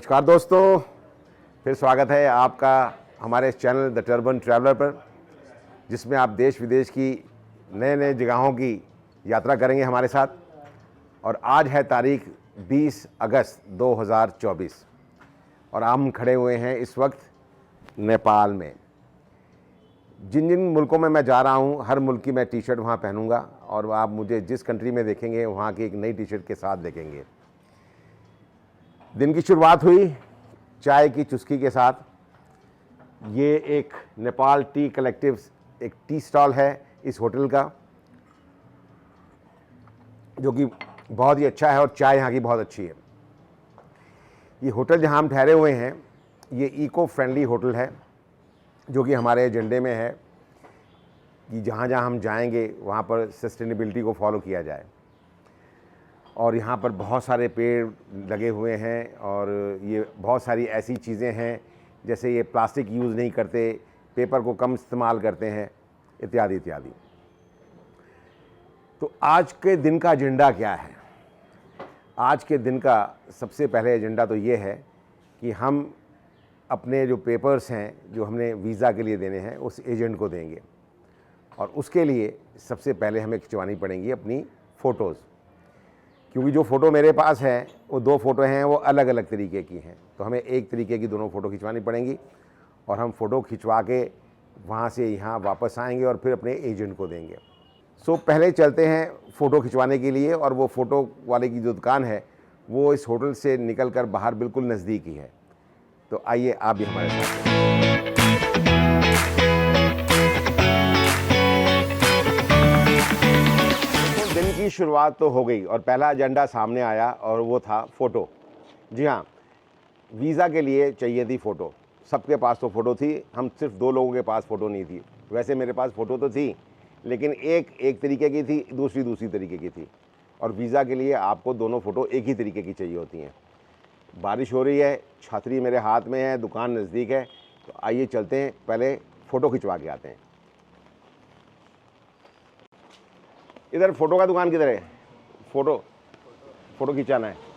नमस्कार दोस्तों, फिर स्वागत है आपका हमारे चैनल द टर्बन ट्रैवलर पर, जिसमें आप देश विदेश की नए नए जगहों की यात्रा करेंगे हमारे साथ। और आज है तारीख 20 अगस्त 2024 और हम खड़े हुए हैं इस वक्त नेपाल में। जिन जिन मुल्कों में मैं जा रहा हूँ, हर मुल्क की मैं टी शर्ट वहाँ पहनूंगा और आप मुझे जिस कंट्री में देखेंगे वहाँ की एक नई टी शर्ट के साथ देखेंगे। दिन की शुरुआत हुई चाय की चुस्की के साथ। ये एक नेपाल टी कलेक्टिव एक टी स्टॉल है इस होटल का, जो कि बहुत ही अच्छा है और चाय यहाँ की बहुत अच्छी है। ये होटल जहाँ हम ठहरे हुए हैं ये इको फ्रेंडली होटल है, जो कि हमारे एजेंडे में है कि जहाँ जहाँ हम जाएंगे वहाँ पर सस्टेनेबिलिटी को फॉलो किया जाए। और यहाँ पर बहुत सारे पेड़ लगे हुए हैं और ये बहुत सारी ऐसी चीज़ें हैं, जैसे ये प्लास्टिक यूज़ नहीं करते, पेपर को कम इस्तेमाल करते हैं, इत्यादि इत्यादि। तो आज के दिन का एजेंडा क्या है? आज के दिन का सबसे पहले एजेंडा तो ये है कि हम अपने जो पेपर्स हैं जो हमने वीज़ा के लिए देने हैं उस एजेंट को देंगे, और उसके लिए सबसे पहले हमें खिंचवानी पड़ेंगी अपनी फ़ोटोज़। क्योंकि जो फ़ोटो मेरे पास है वो दो फ़ोटो हैं, वो अलग अलग तरीके की हैं, तो हमें एक तरीके की दोनों फ़ोटो खिंचवानी पड़ेंगी और हम फ़ोटो खिंचवा के वहाँ से यहाँ वापस आएंगे और फिर अपने एजेंट को देंगे। सो पहले चलते हैं फ़ोटो खिंचवाने के लिए, और वो फ़ोटो वाले की जो दुकान है वो इस होटल से निकल कर बाहर बिल्कुल नज़दीक ही है। तो आइए आप भी हमारे साथ। दिन की शुरुआत तो हो गई और पहला एजेंडा सामने आया और वो था फ़ोटो। जी हाँ, वीज़ा के लिए चाहिए थी फ़ोटो। सबके पास तो फ़ोटो थी, हम सिर्फ दो लोगों के पास फ़ोटो नहीं थी। वैसे मेरे पास फ़ोटो तो थी, लेकिन एक तरीके की थी, दूसरी तरीके की थी। और वीज़ा के लिए आपको दोनों फ़ोटो एक ही तरीके की चाहिए होती हैं। बारिश हो रही है, छतरी मेरे हाथ में है, दुकान नज़दीक है, तो आइए चलते हैं, पहले फ़ोटो खिंचवा के आते हैं। इधर फ़ोटो का दुकान किधर है? फ़ोटो खिंचाना है।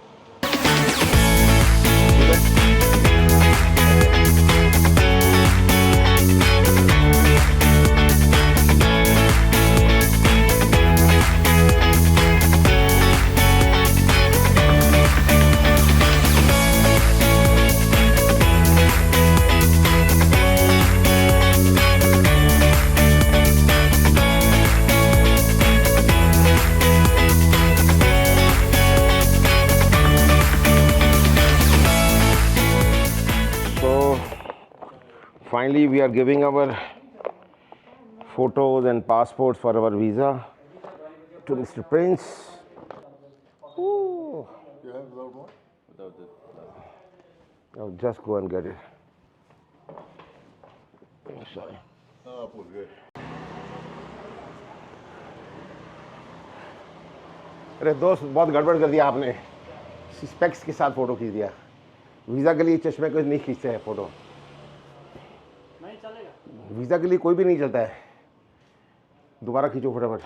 Finally, we are giving our photos and passports for our visa to Mr. Prince. Ooh. You have without more? Without this. Now just go and get it. Oh, sorry. Full good. अरे दोस्त, बहुत गड़बड़ कर दिया आपने। Specs के साथ photo खींच दिया। वीज़ा के लिए चश्मे को नहीं खींचते हैं फ़ोटो। वीज़ा के लिए कोई भी नहीं चलता है। दोबारा खींचो फटाफट।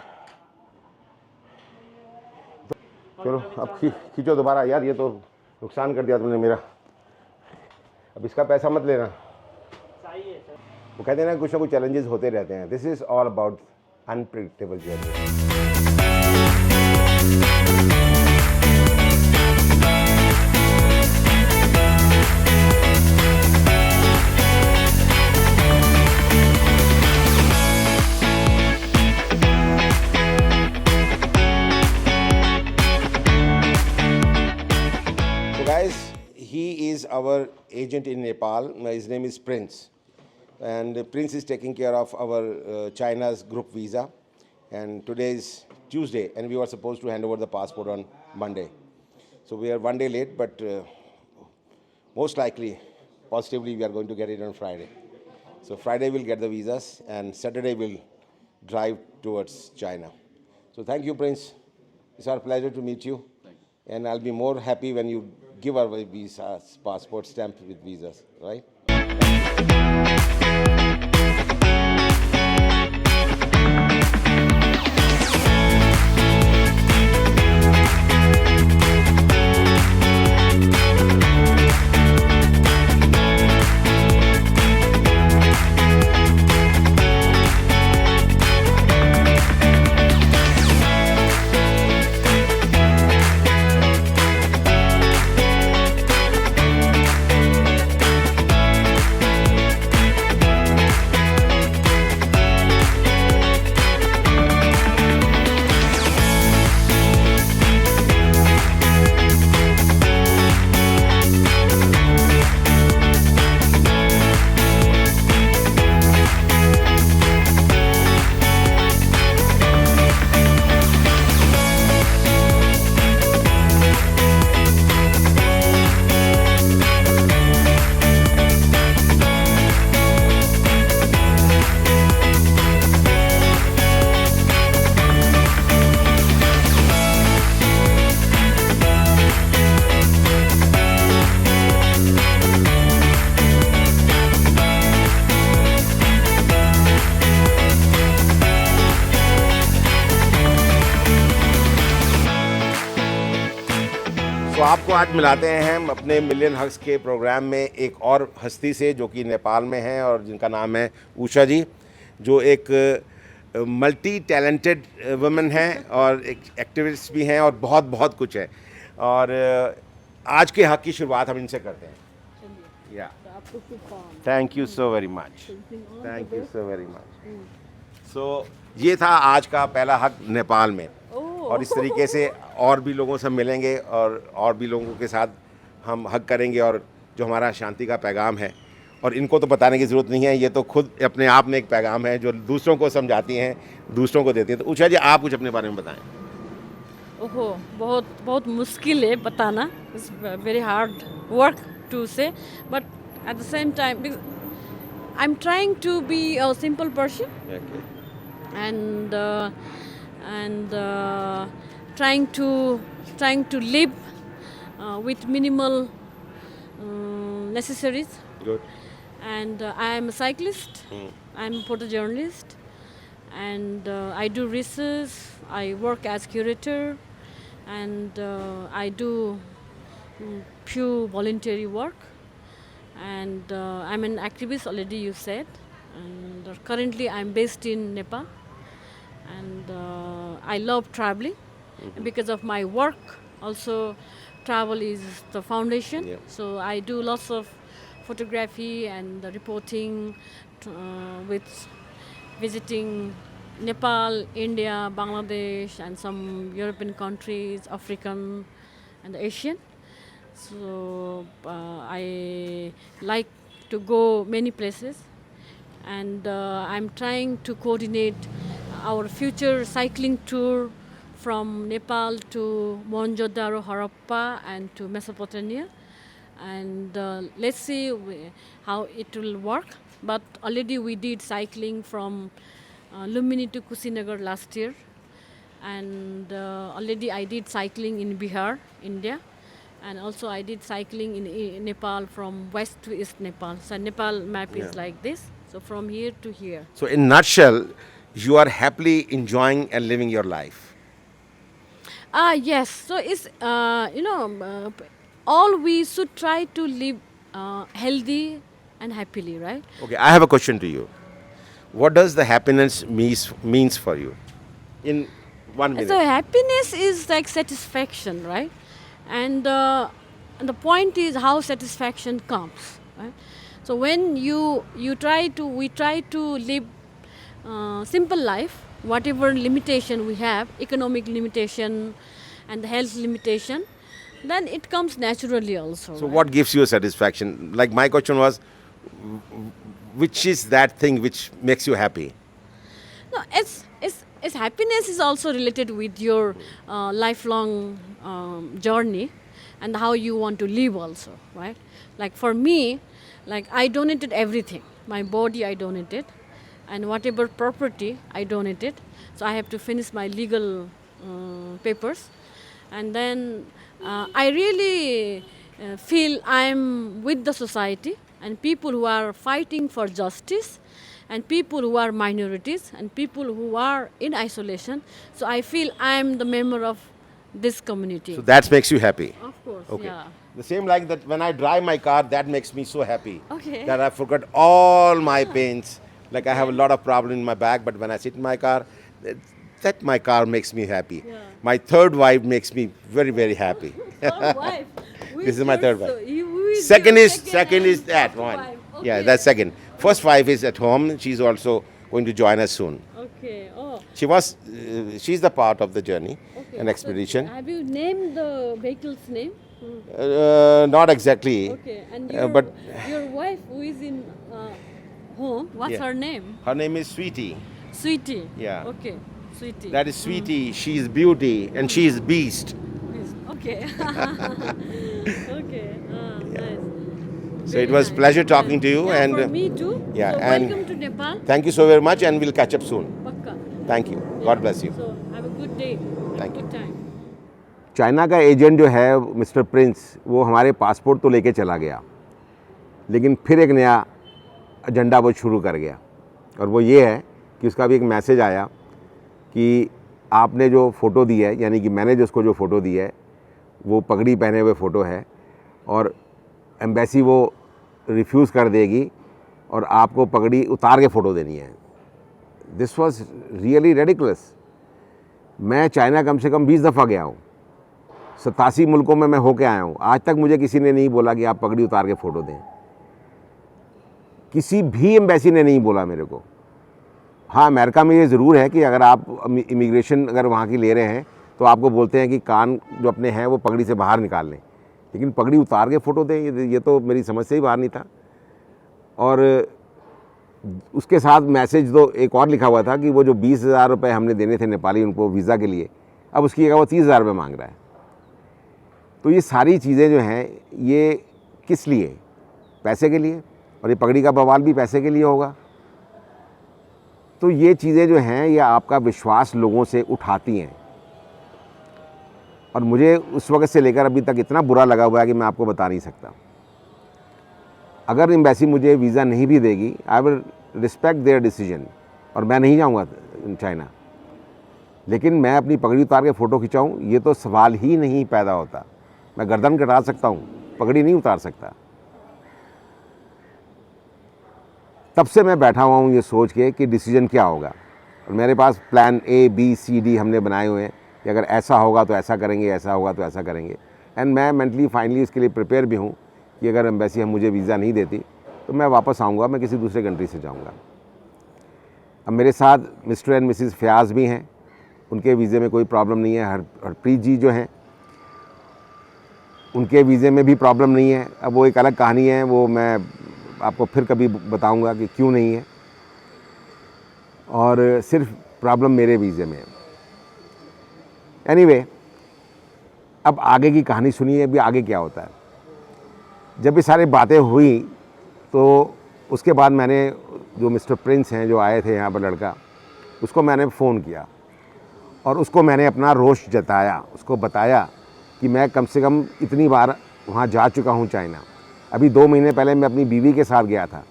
चलो अब खींचो दोबारा। यार ये तो नुकसान कर दिया तुमने मेरा। अब इसका पैसा मत लेना। वो कहते हैं ना, कुछ ना कुछ चैलेंजेस होते रहते हैं। This is all about unpredictable journey. He is our agent in Nepal. His name is Prince, and Prince is taking care of our China's group visa. And today is Tuesday, and we were supposed to hand over the passport on Monday. So we are one day late, but most likely, positively, we are going to get it on Friday. So Friday we'll get the visas, and Saturday we'll drive towards China. So thank you, Prince. It's our pleasure to meet you. And I'll be more happy when you give our visas, passport stamp with visas, right? आपको आज मिलाते हैं हम अपने million hugs के programme में एक और हस्ती से जो कि नेपाल में है और जिनका नाम है उषा जी, जो एक मल्टी टैलेंटेड वुमेन हैं और एक एक्टिविस्ट भी हैं और बहुत बहुत कुछ है। और आज के हक की शुरुआत हम इनसे करते हैं। या thank you so very much, thank you so very much. So ये था आज का पहला हक नेपाल में, और इस तरीके से और भी लोगों से मिलेंगे और भी लोगों के साथ हम हक करेंगे। और जो हमारा शांति का पैगाम है, और इनको तो बताने की ज़रूरत नहीं है, ये तो खुद अपने आप में एक पैगाम है जो दूसरों को समझाती हैं, दूसरों को देती हैं। तो उषा जी, आप कुछ अपने बारे में बताएं। ओहो, बहुत बहुत मुश्किल है बताना। It's very hard work to say, but at the same time I am trying to be a simple person and trying to live with minimal necessaries. Good. And I am a cyclist. I am a photojournalist, and I do research. I work as curator, and I do few voluntary work. And I'm an activist already, you said. And currently I'm based in Nepal. And I love traveling. And because of my work also, travel is the foundation. Yeah. So I do lots of photography and reporting with visiting Nepal, India, Bangladesh, and some European countries, African and Asian. So I like to go many places, and I'm trying to coordinate our future cycling tour from Nepal to Mohenjo-daro, Harappa, and to Mesopotamia. And let's see how it will work. But already we did cycling from Lumbini to Kushinagar last year, and already I did cycling in Bihar, India. And also I did cycling in Nepal from west to east Nepal. So Nepal map is like this. So from here to here. So in nutshell, you are happily enjoying and living your life. Yes. So it's all we should try to live healthy and happily, right? Okay, I have a question to you. What does the happiness means for you? In 1 minute. So happiness is like satisfaction, right? And the point is how satisfaction comes, right? So when we try to live simple life, whatever limitation we have, economic limitation and health limitation, then it comes naturally also. So right? what gives you satisfaction? Like my question was, which is that thing which makes you happy? No, it's happiness is also related with your lifelong journey and how you want to live also, right? Like for me, like I donated everything. My body I donated, and whatever property I donated. So I have to finish my legal papers, and then I really feel I'm with the society and people who are fighting for justice, and people who are minorities, and people who are in isolation. So I feel I'm the member of this community. So that makes you happy. Of course, Okay. yeah. The same like that when I drive my car, that makes me so happy. Okay. That I forgot all my pains. Like I have a lot of problem in my back, but when I sit in my car, that my car makes me happy. Yeah. My third wife makes me very, very happy. Third wife. This is my third wife. So who is Second your is and that first one. wife? Yeah, Okay. that's second. First wife is at home. She's also going to join us soon. Okay. Oh. She's the part of the journey, Okay. an expedition. So have you named the vehicle's name? Not exactly. Okay. And but your wife who is in home, what's Yeah. her name? her name is Sweetie. Sweetie. Yeah. Okay. Sweetie. That is Sweetie. She is beauty and she is beast. Yes. Okay. Okay. Nice. So Very it was nice. pleasure talking to you, Yeah, and for me too. yeah, So and- welcome to Nepal. thank you so very much, and we'll catch up soon. Pakka. Thank you. God bless you. So have a good day. Have Thank a good time. China का agent जो है mister Prince, वो हमारे passport तो लेके चला गया, लेकिन फिर एक नया एजेंडा वो शुरू कर गया, और वो ये है कि उसका भी एक मैसेज आया कि आपने जो फ़ोटो दी है, यानी कि मैंने जो उसको जो फ़ोटो दी है, वो पगड़ी पहने हुए फ़ोटो है और एम्बेसी वो रिफ्यूज़ कर देगी और आपको पगड़ी उतार के फ़ोटो देनी है। This was really ridiculous. मैं चाइना कम से कम 20 दफ़ा गया हूँ, 87 मुल्कों में मैं होके आया हूँ। आज तक मुझे किसी ने नहीं बोला कि आप पगड़ी उतार के फ़ोटो दें, किसी भी एम्बेसी ने नहीं बोला मेरे को। हाँ, अमेरिका में ये ज़रूर है कि अगर आप इमिग्रेशन अगर वहाँ की ले रहे हैं तो आपको बोलते हैं कि कान जो अपने हैं वो पगड़ी से बाहर निकाल लें, लेकिन पगड़ी उतार के फ़ोटो दें, ये तो मेरी समझ से ही बाहर नहीं था। और उसके साथ मैसेज तो एक और लिखा हुआ था कि वो जो 20,000 रुपये हमने देने थे नेपाली उनको वीज़ा के लिए, अब उसकी जगह वो 30,000 रुपये मांग रहा है। तो ये सारी चीज़ें जो हैं ये किस लिए? पैसे के लिए, और ये पगड़ी का बवाल भी पैसे के लिए होगा। तो ये चीज़ें जो हैं ये आपका विश्वास लोगों से उठाती हैं, और मुझे उस वक्त से लेकर अभी तक इतना बुरा लगा हुआ है कि मैं आपको बता नहीं सकता। अगर एम्बेसी मुझे वीज़ा नहीं भी देगी, I will respect there decision, और मैं नहीं जाऊंगा चाइना, लेकिन मैं अपनी पगड़ी उतार के फ़ोटो खिंचाऊँ ये तो सवाल ही नहीं पैदा होता। मैं गर्दन कटा सकता हूँ, पगड़ी नहीं उतार सकता। तब से मैं बैठा हुआ हूँ ये सोच के कि डिसीजन क्या होगा, और मेरे पास plan A, B, C, D हमने बनाए हुए हैं कि अगर ऐसा होगा तो ऐसा करेंगे, ऐसा होगा तो ऐसा करेंगे। एंड मैं मेंटली फाइनली इसके लिए प्रिपेयर भी हूँ कि अगर एम्बेसी हम मुझे वीज़ा नहीं देती तो मैं वापस आऊँगा, मैं किसी दूसरे कंट्री से जाऊँगा। अब मेरे साथ मिस्टर एंड मिसिज़ फयाज़ भी हैं, उनके वीज़े में कोई प्रॉब्लम नहीं है। हरप्रीत जी जो हैं उनके वीज़े में भी प्रॉब्लम नहीं है। अब वो एक अलग कहानी है, वो मैं आपको फिर कभी बताऊंगा कि क्यों नहीं है, और सिर्फ प्रॉब्लम मेरे वीज़े में है। एनीवे, अब आगे की कहानी सुनिए, अभी आगे क्या होता है। जब ये सारी बातें हुई तो उसके बाद मैंने जो मिस्टर प्रिंस हैं जो आए थे यहाँ पर लड़का, उसको मैंने फ़ोन किया और उसको मैंने अपना रोष जताया, उसको बताया कि मैं कम से कम इतनी बार वहाँ जा चुका हूँ चाइना। अभी 2 महीने पहले मैं अपनी बीवी के साथ गया था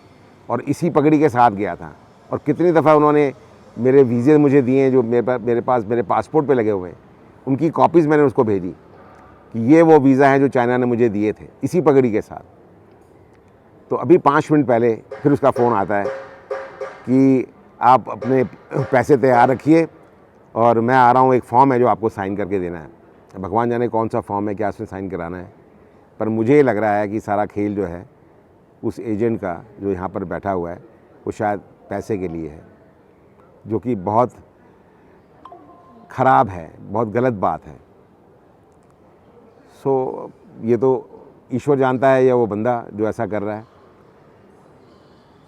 और इसी पगड़ी के साथ गया था, और कितनी दफ़ा उन्होंने मेरे वीज़े मुझे दिए जो मेरे पासपोर्ट पे लगे हुए हैं, उनकी कॉपीज़ मैंने उसको भेजी कि ये वो वीज़ा हैं जो चाइना ने मुझे दिए थे इसी पगड़ी के साथ। तो अभी 5 मिनट पहले फिर उसका फ़ोन आता है कि आप अपने पैसे तैयार रखिए और मैं आ रहा हूँ, एक फॉर्म है जो आपको साइन करके देना है। भगवान जाने कौन सा फॉर्म है, क्या उसमें साइन कराना है, पर मुझे लग रहा है कि सारा खेल जो है उस एजेंट का जो यहाँ पर बैठा हुआ है वो शायद पैसे के लिए है, जो कि बहुत ख़राब है, बहुत गलत बात है। सो ये तो ईश्वर जानता है या वो बंदा जो ऐसा कर रहा है।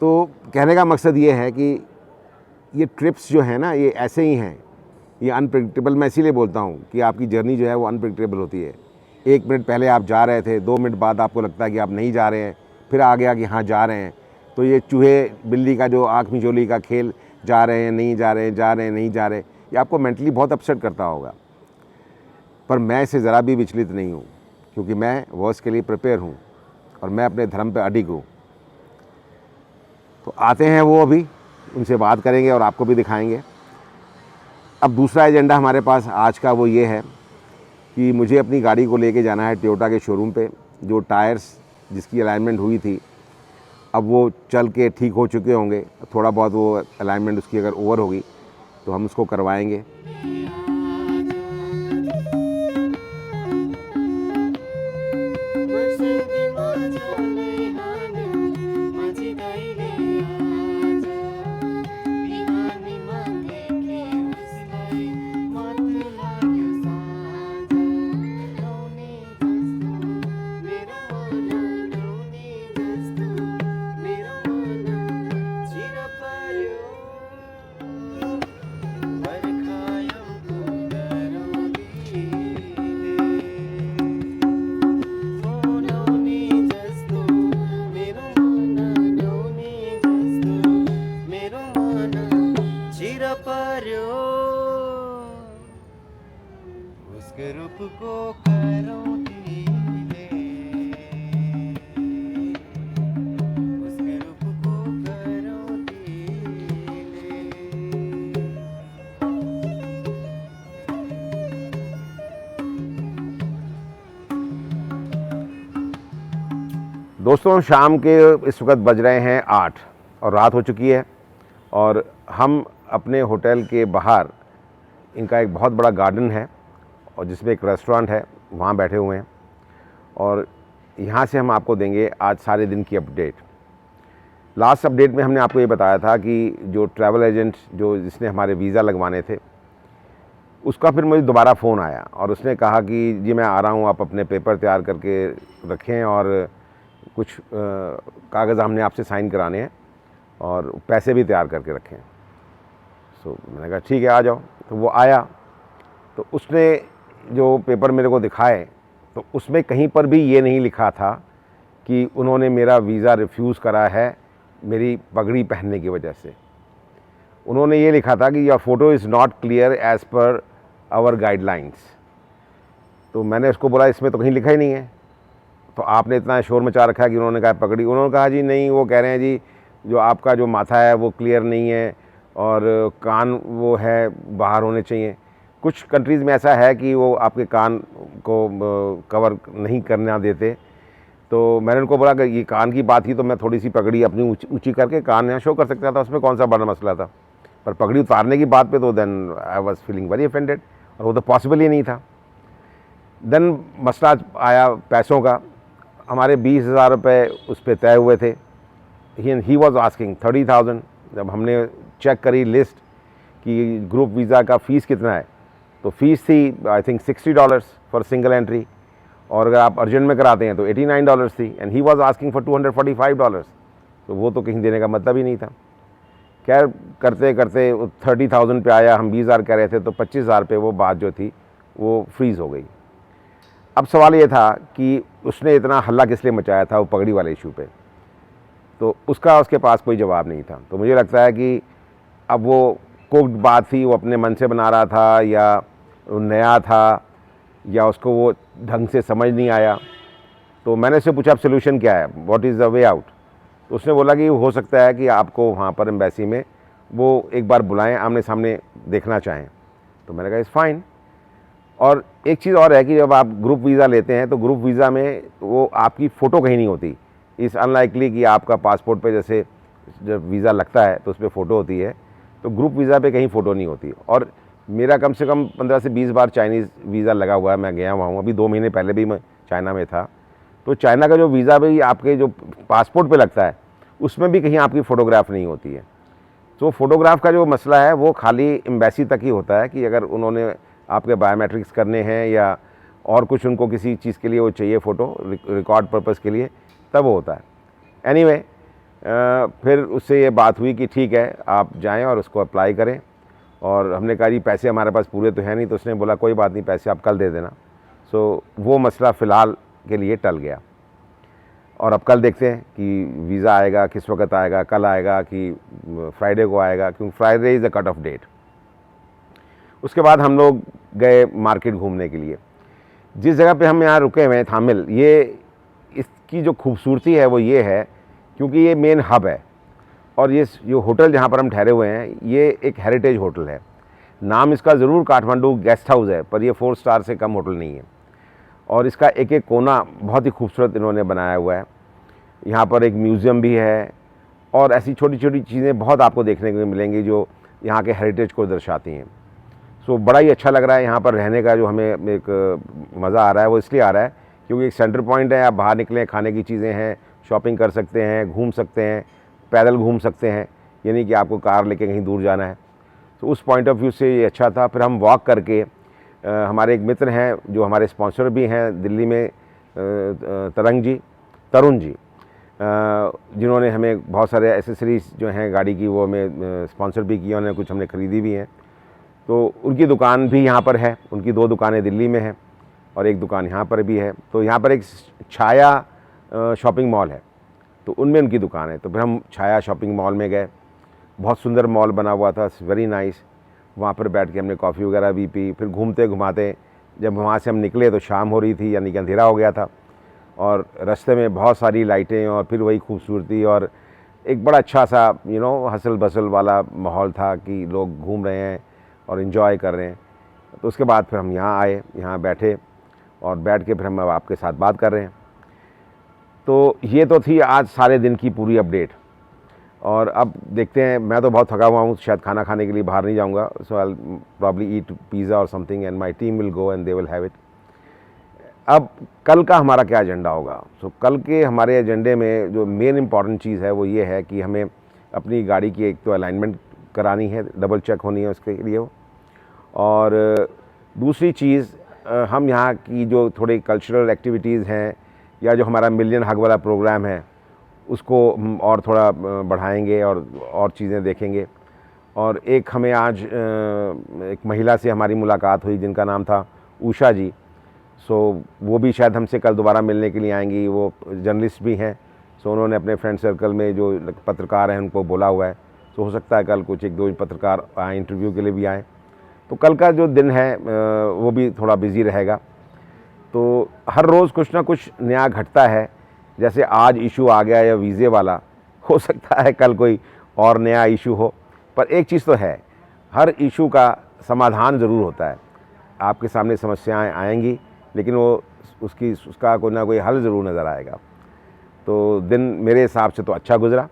तो कहने का मकसद ये है कि ये ट्रिप्स जो है ना ये ऐसे ही हैं, ये अनप्रेडिक्टेबल। मैं इसीलिए बोलता हूँ कि आपकी जर्नी जो है वो अनप्रेडिक्टेबल होती है। 1 मिनट पहले आप जा रहे थे, 2 मिनट बाद आपको लगता है कि आप नहीं जा रहे हैं, फिर आ गया कि हाँ जा रहे हैं। तो ये चूहे बिल्ली का जो आँख मिचोली का खेल, जा रहे हैं नहीं जा रहे हैं, जा रहे हैं नहीं जा रहे, ये आपको मेंटली बहुत अपसेट करता होगा। पर मैं इससे ज़रा भी विचलित नहीं हूँ, क्योंकि मैं वर्स्ट के लिए प्रिपेयर हूँ और मैं अपने धर्म पे अडिग हूँ। तो आते हैं वो, अभी उनसे बात करेंगे और आपको भी दिखाएंगे। अब दूसरा एजेंडा हमारे पास आज का वो ये है कि मुझे अपनी गाड़ी को लेके जाना है टोयोटा के शोरूम पे। जो टायर्स जिसकी अलाइनमेंट हुई थी अब वो चल के ठीक हो चुके होंगे, थोड़ा बहुत वो अलाइनमेंट उसकी अगर ओवर होगी तो हम उसको करवाएंगे। दोस्तों शाम के इस वक्त बज रहे हैं 8 और रात हो चुकी है और हम अपने होटल के बाहर, इनका एक बहुत बड़ा गार्डन है और जिसमें एक रेस्टोरेंट है, वहाँ बैठे हुए हैं और यहाँ से हम आपको देंगे आज सारे दिन की अपडेट। लास्ट अपडेट में हमने आपको ये बताया था कि जो ट्रैवल एजेंट जिसने हमारे वीज़ा लगवाने थे, उसका फिर मुझे दोबारा फ़ोन आया और उसने कहा कि जी मैं आ रहा हूँ, आप अपने पेपर तैयार करके रखें और कुछ कागज़ हमने आपसे साइन कराने हैं और पैसे भी तैयार करके रखें। सो मैंने कहा ठीक है आ जाओ। तो वो आया तो उसने जो पेपर मेरे को दिखाए तो उसमें कहीं पर भी ये नहीं लिखा था कि उन्होंने मेरा वीज़ा रिफ्यूज़ करा है मेरी पगड़ी पहनने की वजह से। उन्होंने ये लिखा था कि your photo is not clear as per hour guidelines. तो मैंने उसको बोला इसमें तो कहीं लिखा ही नहीं है, तो आपने इतना शोर मचा रखा है कि उन्होंने कहा पगड़ी। उन्होंने कहा जी नहीं, वो कह रहे हैं जी जो आपका जो माथा है वो क्लियर नहीं है और कान वो है बाहर होने चाहिए। कुछ कंट्रीज़ में ऐसा है कि वो आपके कान को कवर नहीं करना देते। तो मैंने उनको बोला कि ये कान की बात ही तो मैं थोड़ी सी पगड़ी अपनी ऊंची करके कान यहाँ शो कर सकता था, उसमें कौन सा बड़ा मसला था। पर पगड़ी उतारने की बात पे तो then I was feeling very offended और वो तो पॉसिबल ही नहीं था। देन मसला आया पैसों का। हमारे 20,000 रुपये उस पर तय हुए थे। He was asking 30,000। जब हमने चेक करी लिस्ट कि ग्रुप वीज़ा का फ़ीस कितना है, तो फ़ीस थी I think $60 for single entry और अगर आप अर्जेंट में कराते हैं तो $89 थी and he was asking for $245। तो वो तो कहीं देने का मतलब ही नहीं था। खैर करते करते 30,000 पे आया, हम 20,000 कह रहे थे तो 25,000 पे वो बात जो थी वो फ्रीज़ हो गई। अब सवाल ये था कि उसने इतना हल्ला किस लिए मचाया था वो पगड़ी वाले इशू पे, तो उसके पास कोई जवाब नहीं था। तो मुझे लगता है कि अब वो कुक्ड बात थी, वो अपने मन से बना रहा था या वो नया था या उसको वो ढंग से समझ नहीं आया। तो मैंने उससे पूछा अब सोल्यूशन क्या है, what is the way out. तो उसने बोला कि हो सकता है कि आपको वहाँ पर एम्बेसी में वो एक बार बुलाएं, आमने सामने देखना चाहें। तो मैंने कहा इज़ फाइन। और एक चीज़ और है कि जब आप ग्रुप वीज़ा लेते हैं तो ग्रुप वीज़ा में वो आपकी फ़ोटो कहीं नहीं होती। इस अनलाइकली कि आपका पासपोर्ट पे जैसे जब वीज़ा लगता है तो उस पर फ़ोटो होती है, तो ग्रुप वीज़ा पे कहीं फ़ोटो नहीं होती। और मेरा कम से कम 15 से 20 बार चाइनीज़ वीज़ा लगा हुआ है, मैं गया हुआ हूँ। अभी 2 महीने पहले भी मैं चाइना में था। तो चाइना का जो वीज़ा भी आपके जो पासपोर्ट पे लगता है उसमें भी कहीं आपकी फ़ोटोग्राफ नहीं होती है। तो फ़ोटोग्राफ का जो मसला है वो खाली एम्बेसी तक ही होता है कि अगर उन्होंने आपके बायोमेट्रिक्स करने हैं या और कुछ उनको किसी चीज़ के लिए वो चाहिए फ़ोटो रिकॉर्ड पर्पज़ के लिए, तब वो होता है। एनीवे फिर उससे ये बात हुई कि ठीक है आप जाएं और उसको अप्लाई करें। और हमने कहा जी पैसे हमारे पास पूरे तो हैं नहीं, तो उसने बोला कोई बात नहीं, पैसे आप कल दे देना। सो वो मसला फ़िलहाल के लिए टल गया और अब कल देखते हैं कि वीज़ा आएगा किस वक्त आएगा, कल आएगा कि फ्राइडे को आएगा, क्योंकि Friday is the cut off date. उसके बाद हम लोग गए मार्केट घूमने के लिए। जिस जगह पे हम यहाँ रुके हुए हैं थामिल, ये इसकी जो खूबसूरती है वो ये है क्योंकि ये मेन हब है और ये जो होटल जहाँ पर हम ठहरे हुए हैं ये एक हेरिटेज होटल है। नाम इसका ज़रूर काठमांडू गेस्ट हाउस है, पर ये 4 स्टार से कम होटल नहीं है और इसका एक एक कोना बहुत ही खूबसूरत इन्होंने बनाया हुआ है। यहाँ पर एक म्यूज़ियम भी है और ऐसी छोटी छोटी चीज़ें बहुत आपको देखने को मिलेंगी जो यहाँ के हेरिटेज को दर्शाती हैं। सो बड़ा ही अच्छा लग रहा है यहाँ पर रहने का। जो हमें एक मज़ा आ रहा है वो इसलिए आ रहा है क्योंकि एक सेंटर पॉइंट है, आप बाहर निकलें, खाने की चीज़ें हैं, शॉपिंग कर सकते हैं, घूम सकते हैं, पैदल घूम सकते हैं, यानी कि आपको कार लेके कहीं दूर जाना है। तो उस पॉइंट ऑफ व्यू से ये अच्छा था। फिर हम वॉक करके हमारे एक मित्र हैं जो हमारे स्पॉन्सर भी हैं दिल्ली में, तरुण जी, जिन्होंने हमें बहुत सारे एसेसरीज जो हैं गाड़ी की वो हमें स्पॉन्सर भी किया, उन्होंने कुछ हमने ख़रीदी भी हैं। तो उनकी दुकान भी यहाँ पर है, उनकी 2 दुकानें दिल्ली में हैं और एक दुकान यहाँ पर भी है। तो यहाँ पर एक छाया शॉपिंग मॉल है, तो उनमें उनकी दुकान है। तो फिर हम छाया शॉपिंग मॉल में गए। बहुत सुंदर मॉल बना हुआ था, वेरी नाइस। वहाँ पर बैठ के हमने कॉफ़ी वगैरह भी पी। फिर घूमते घुमाते जब वहाँ से हम निकले तो शाम हो रही थी, यानी कि अंधेरा हो गया था और रास्ते में बहुत सारी लाइटें और फिर वही खूबसूरती और एक बड़ा अच्छा सा हसल बसल वाला माहौल था कि लोग घूम रहे हैं और इन्जॉय कर रहे हैं। तो उसके बाद फिर हम यहाँ आए, यहाँ बैठे और बैठ के फिर हम आपके साथ बात कर रहे हैं। तो ये तो थी आज सारे दिन की पूरी अपडेट। और अब देखते हैं, मैं तो बहुत थका हुआ हूँ, शायद खाना खाने के लिए बाहर नहीं जाऊँगा। सो आई प्रॉब्ली ईट पिज़्ज़ा और something and my team will go and they will have it. अब कल का हमारा क्या एजेंडा होगा? सो कल के हमारे एजेंडे में जो मेन इम्पॉर्टेंट चीज़ है वो ये है कि हमें अपनी गाड़ी की एक तो अलाइनमेंट करानी है, डबल चेक होनी है उसके लिए। और दूसरी चीज़, हम यहाँ की जो थोड़ी कल्चरल एक्टिविटीज़ हैं या जो हमारा मिलियन हग वाला प्रोग्राम है उसको हम और थोड़ा बढ़ाएंगे और चीज़ें देखेंगे। और एक हमें आज एक महिला से हमारी मुलाकात हुई जिनका नाम था उषा जी। सो वो भी शायद हमसे कल दोबारा मिलने के लिए आएंगी। वो जर्नलिस्ट भी हैं। सो उन्होंने अपने फ्रेंड सर्कल में जो पत्रकार हैं उनको बोला हुआ है। सो हो सकता है कल कुछ एक दो पत्रकार आए, इंटरव्यू के लिए भी आएँ। तो कल का जो दिन है वो भी थोड़ा बिज़ी रहेगा। तो हर रोज़ कुछ ना कुछ नया घटता है। जैसे आज इशू आ गया या वीज़े वाला, हो सकता है कल कोई और नया इशू हो। पर एक चीज़ तो है, हर इशू का समाधान ज़रूर होता है। आपके सामने समस्याएं आएंगी, लेकिन उसका कोई ना कोई हल ज़रूर नज़र आएगा। तो दिन मेरे हिसाब से तो अच्छा गुज़रा,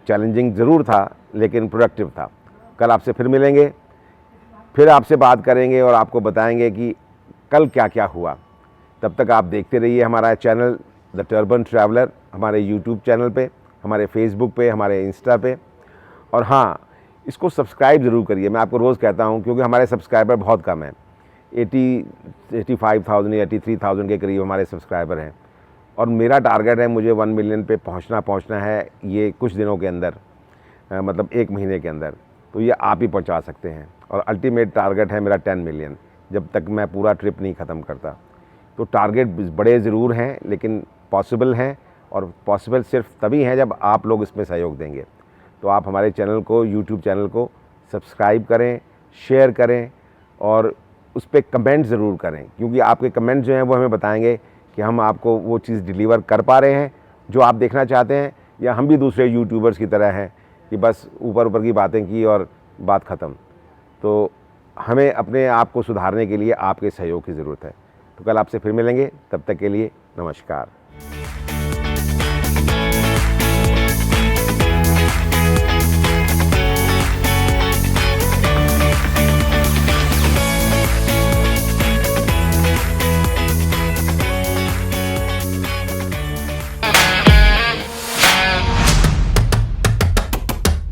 चैलेंजिंग ज़रूर था लेकिन प्रोडक्टिव था। कल आपसे फिर मिलेंगे, फिर आपसे बात करेंगे और आपको बताएंगे कि कल क्या क्या हुआ। तब तक आप देखते रहिए हमारा चैनल द टर्बन ट्रैवलर, हमारे यूट्यूब चैनल पे, हमारे फेसबुक पे, हमारे इंस्टा पे। और हाँ, इसको सब्सक्राइब ज़रूर करिए। मैं आपको रोज़ कहता हूँ क्योंकि हमारे सब्सक्राइबर बहुत कम हैं। 85,000 या 83,000 के करीब हमारे सब्सक्राइबर हैं। और मेरा टारगेट है, मुझे 1 मिलियन पे पहुँचना है ये कुछ दिनों के अंदर, मतलब 1 महीने के अंदर। तो ये आप ही पहुँचा सकते हैं। और अल्टीमेट टारगेट है मेरा 10 मिलियन, जब तक मैं पूरा ट्रिप नहीं ख़त्म करता। तो टारगेट बड़े ज़रूर हैं लेकिन पॉसिबल हैं, और पॉसिबल सिर्फ तभी हैं जब आप लोग इसमें सहयोग देंगे। तो आप हमारे चैनल को, यूट्यूब चैनल को सब्सक्राइब करें, शेयर करें और उस पर कमेंट ज़रूर करें, क्योंकि आपके कमेंट जो हैं वो हमें बताएंगे कि हम आपको वो चीज़ डिलीवर कर पा रहे हैं जो आप देखना चाहते हैं, या हम भी दूसरे यूट्यूबर्स की तरह हैं कि बस ऊपर ऊपर की बातें की और बात ख़त्म। तो हमें अपने आप को सुधारने के लिए आपके सहयोग की ज़रूरत है। तो कल आपसे फिर मिलेंगे, तब तक के लिए नमस्कार।